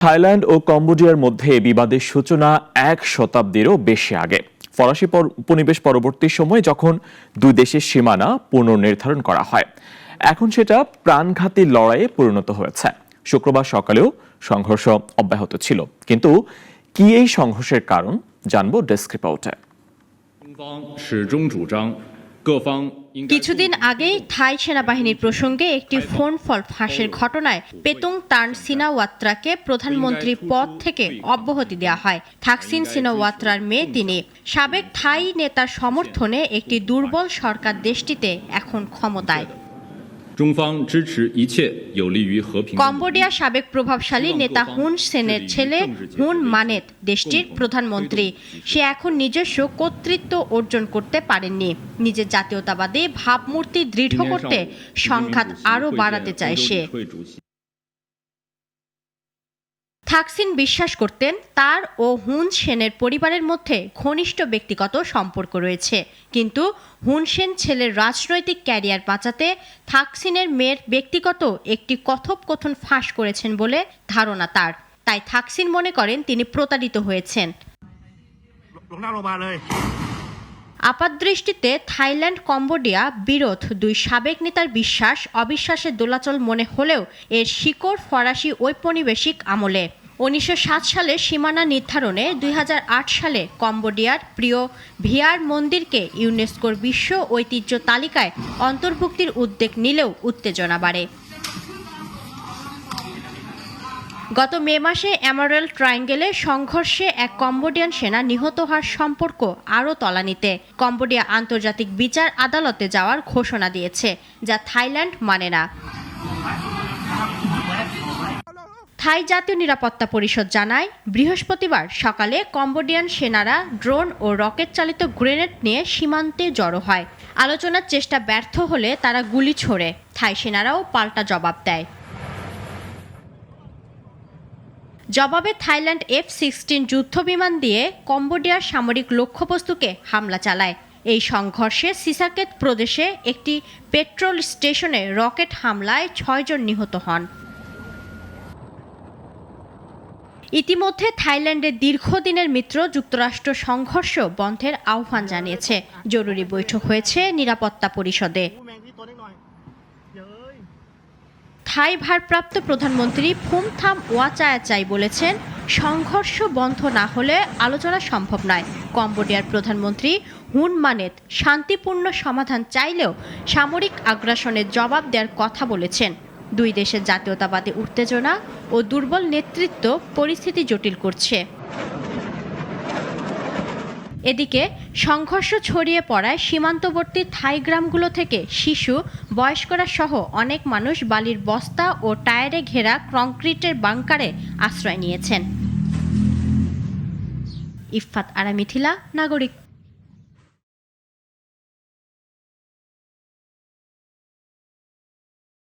Thailand ও কম্বোডিয়ার মধ্যে বিবাদের সূচনা এক শতাব্দীরও বেশি আগে। ফরাসি উপনিবেশ পরবর্তী সময়ে যখন দুই দেশের সীমানা পুনর্নির্ধারণ করা হয়, এখন সেটা প্রাণঘাতী লড়াইয়ে পরিণত হয়েছে। শুক্রবার সকালেও সংঘর্ষ অব্যাহত ছিল, কিন্তু কি এই সংঘর্ষের কারণ জানবো ডেস্ক রিপোর্টে। কিছুদিন আগেই থাই সেনাবাহিনীর প্রসঙ্গে একটি ফোন কল ফাঁসের ঘটনায় পেতুং তান সিনাওয়াত্রাকে প্রধানমন্ত্রী পদ থেকে অব্যাহতি দেওয়া হয়। থাকসিন সিনাওয়াত্রার মেয়ে তিনি। সাবেক থাই নেতার সমর্থনে একটি দুর্বল সরকার দেশটিতে এখন ক্ষমতায়। কম্বোডিয়ার সাবেক প্রভাবশালী নেতা হুন সেনের ছেলে হুন মানেত দেশটির প্রধানমন্ত্রী। সে এখন নিজস্ব কর্তৃত্ব অর্জন করতে পারেননি। নিজের জাতীয়তাবাদী ভাবমূর্তি দৃঢ় করতে সংঘাত আরও বাড়াতে চায় সে। থাকসিন বিশ্বাস করতেন তার ও হুন সেনের পরিবারের মধ্যে ঘনিষ্ঠ ব্যক্তিগত সম্পর্ক রয়েছে, কিন্তু হুন সেন ছেলের রাজনৈতিক ক্যারিয়ার বাঁচাতে থাকসিনের মেয়ের ব্যক্তিগত একটি কথোপকথন ফাঁস করেছেন বলে ধারণা তার। তাই থাকসিন মনে করেন তিনি প্রতারিত হয়েছেন। আপাতদৃষ্টিতে থাইল্যান্ড কম্বোডিয়া বিরোধ দুই সাবেক নেতার বিশ্বাস অবিশ্বাসের দোলাচল মনে হলেও এর শিকড় ফরাসি ঔপনিবেশিক আমলে। 1907 সালে সীমানা নির্ধারণে 2008 সালে কম্বোডিয়ার প্রিয় ভিয়ার মন্দিরকে ইউনেস্কোর বিশ্ব ঐতিহ্য তালিকায় অন্তর্ভুক্তির উদ্যোগ নিলেও উত্তেজনা বাড়ে। গত মে মাসে এমারেল্ড ট্রায়াঙ্গেলে সংঘর্ষে এক কম্বোডিয়ান সেনা নিহত হওয়ার সম্পর্ক আরও তলানিতে। কম্বোডিয়া আন্তর্জাতিক বিচার আদালতে যাওয়ার ঘোষণা দিয়েছে, যা থাইল্যান্ড মানে না। থাই জাতীয় নিরাপত্তা পরিষদ জানায়, বৃহস্পতিবার সকালে কম্বোডিয়ান সেনারা ড্রোন ও রকেট চালিত গ্রেনেড নিয়ে সীমান্তে জড়ো হয়। আলোচনার চেষ্টা ব্যর্থ হলে তারা গুলি ছোড়ে। থাই সেনারাও পাল্টা জবাব দেয়। জবাবে থাইল্যান্ড F-16 যুদ্ধবিমান দিয়ে কম্বোডিয়ার সামরিক লক্ষ্যবস্তুকে হামলা চালায়। এই সংঘর্ষে সিসাকেত প্রদেশে একটি পেট্রোল স্টেশনে রকেট হামলায় 6 জন নিহত হন। ইতিমধ্যে থাইল্যান্ডের দীর্ঘদিনের মিত্র যুক্তরাষ্ট্র সংঘর্ষ বন্ধের আহ্বান জানিয়েছে। জরুরি বৈঠক হয়েছে নিরাপত্তা পরিষদে। থাই ভারপ্রাপ্ত প্রধানমন্ত্রী ফুমথাম ওয়াচায়াচাই বলেছেন, সংঘর্ষ বন্ধ না হলে আলোচনা সম্ভব নয়। কম্বোডিয়ার প্রধানমন্ত্রী হুন মানেত শান্তিপূর্ণ সমাধান চাইলেও সামরিক আগ্রাসনের জবাব দেওয়ার কথা বলেছেন। দুই দেশের জাতীয়তাবাদী উত্তেজনা ও দুর্বল নেতৃত্ব পরিস্থিতি জটিল করছে। এদিকে সংঘর্ষ ছড়িয়ে পড়ায় সীমান্তবর্তী থাই গ্রামগুলো থেকে শিশু, বয়স্করা সহ অনেক মানুষ বালির বস্তা ও টায়ারে ঘেরা কংক্রিটের বাংকারে আশ্রয় নিয়েছেন। ইফফাত আরা মিথিলা, নাগরিক।